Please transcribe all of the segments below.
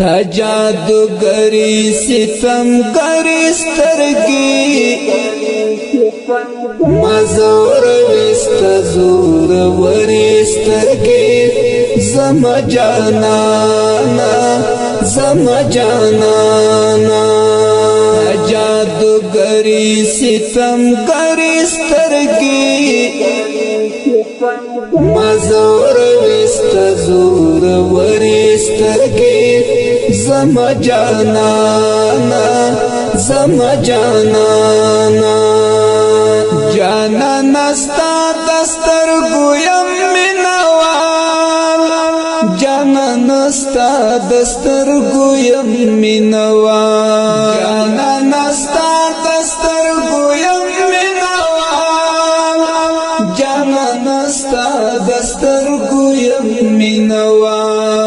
تا جادوگری ستمگری سترگی مزور وستا زور وری سترگی زما جانانا زما جانانا جادوگری ستمگری سترگی مزور وستا زور وری سترگی زما جانانا زما جانانا جانانا ستا دسترگو یم مینوال جانانا ستا دسترگو یم مینوال جانانا ستا دسترگو یم مینوال جانانا ستا دسترگو یم مینوال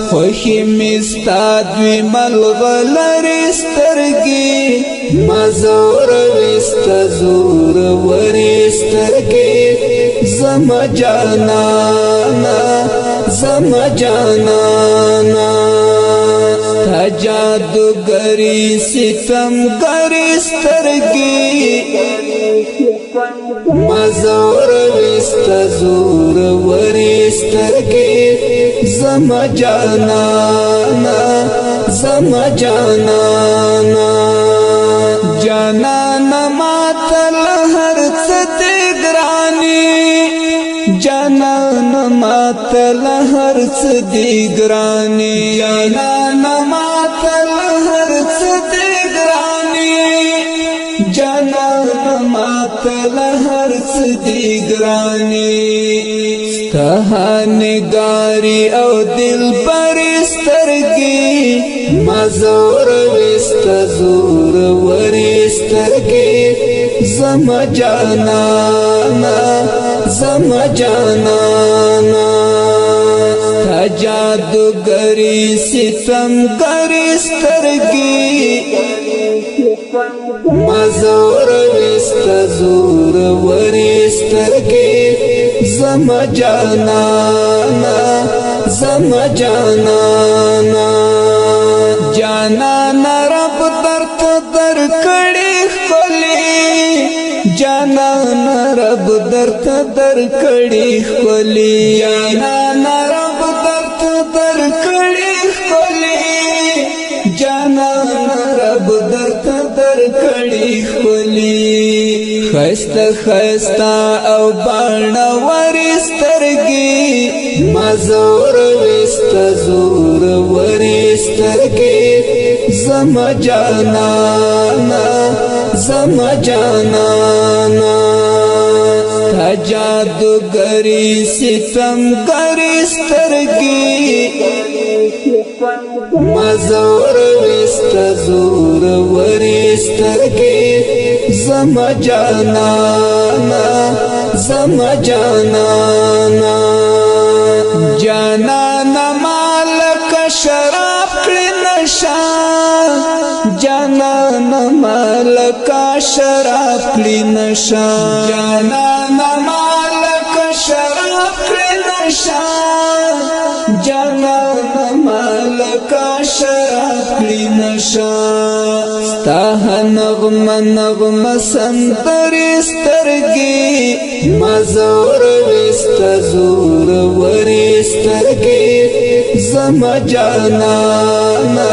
خوشی مستا دوی ملغلری سترگی مزور وستا زور وری سترگی زما جانانا زما جانانا تا جادوگری ستمگری سترگی مزور وستا زور وری سترگی زما جانانا زما جانانا جانانا ماتل هر څه ګرانی جانانا ماتل هر څه ګرانی جانانا ماتل هر څه ګرانی جانانا ماتل هر څه ګرانی نگاری او دل پر سترگی مزور وستا زور وری سترگی زما جانانا زما جانانا تا جادوگری ستمگری سترگی مزور وستا زور وری سترگی زما جانانا زما جانانا جانانا رب درت در کڑی خلی جانانا رب درت در کڑی خلی جانانا رب درت در کڑی خلی جانانا رب درت در کڑی خلی خستا خستا او بانا وری سترگی مزور وستا زور وری سترگی زما جانانا زما جانانا تا جادوگری ستمگری سترگی مزور وستا زور وری سترگی زما جانانا زما جانانا جانانا مالک شراب کړی نشا جانانا مالک شراب کړی نشا جانانا مالک شراب کړی نشا جانانا مالک شراب کړی نشا ستا نغمه نغمه سندرې سترګې مزور وستا زور وری سترګې زما جانانا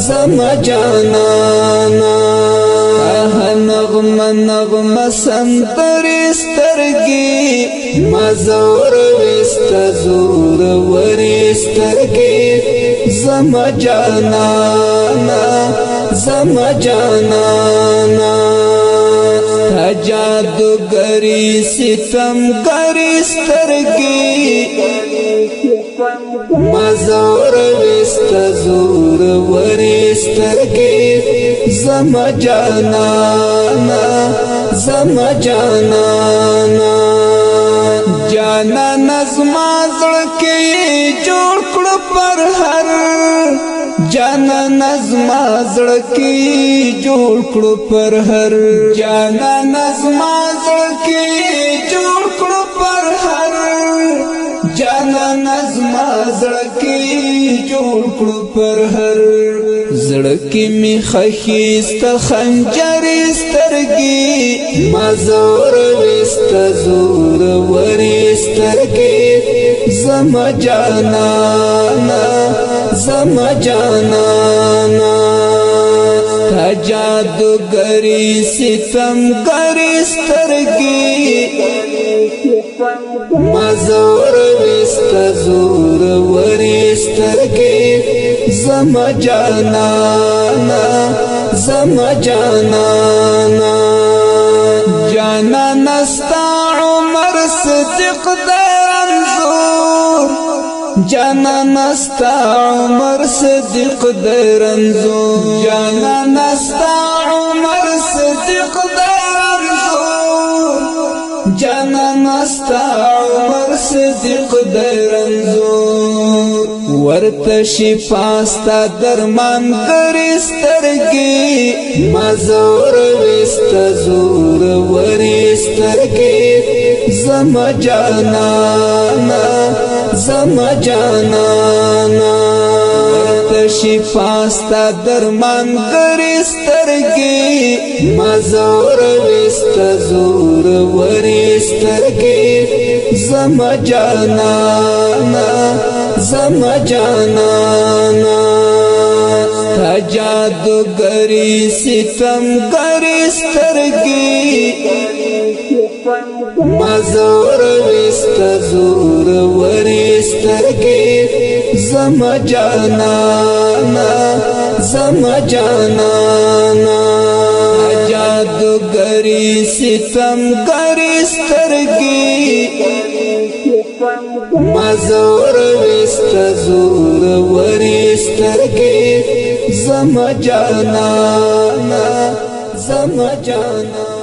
زما جانانا نغمه نغمه سندرې سترګې مزور وستا زور وری سترګې زما جانانا زما جانانا تا جادوگری ستمگری سترگی مزور وستا زور وری سترگی زما جانانا زما جانانا جانانا زما زړکی جوړ کړو پر هر جانانا زما زړکی جوړ کړو پر هر جانانا زما زړکی جوړ کړو پر هر جانانا زما زړکی جوړ کړو پر هر زړکی می خخیست خنجر سترګي ما زور وست زور ورسترګي زما جانانا زما جانانا تا جادوگری ستمگری سترگی مزور وست زور ورسترگی زما جانانا زما جانانا جانانا ستا عمر صدق درنزور جانانا ستا عمر صدق درنزور جانانا ستا عمر صدق درنزور جانانا ستا عمر صدق درنزور ورته شفاستا درمان ګرسترګي مزور وست زور ورسترګي زما جانانا زما جانانا ورته شفاستا درمان ګرسترګي مزور وست زور ورسترګي زما جانانا زما جانانا تا جادوگری ستمگری سترگی مزور وست زور ورسترگی زما جانانا زما جانانا جادوگری ستمگری سترگی مزور وست زور ورسترگی زما جانانا زما جانانا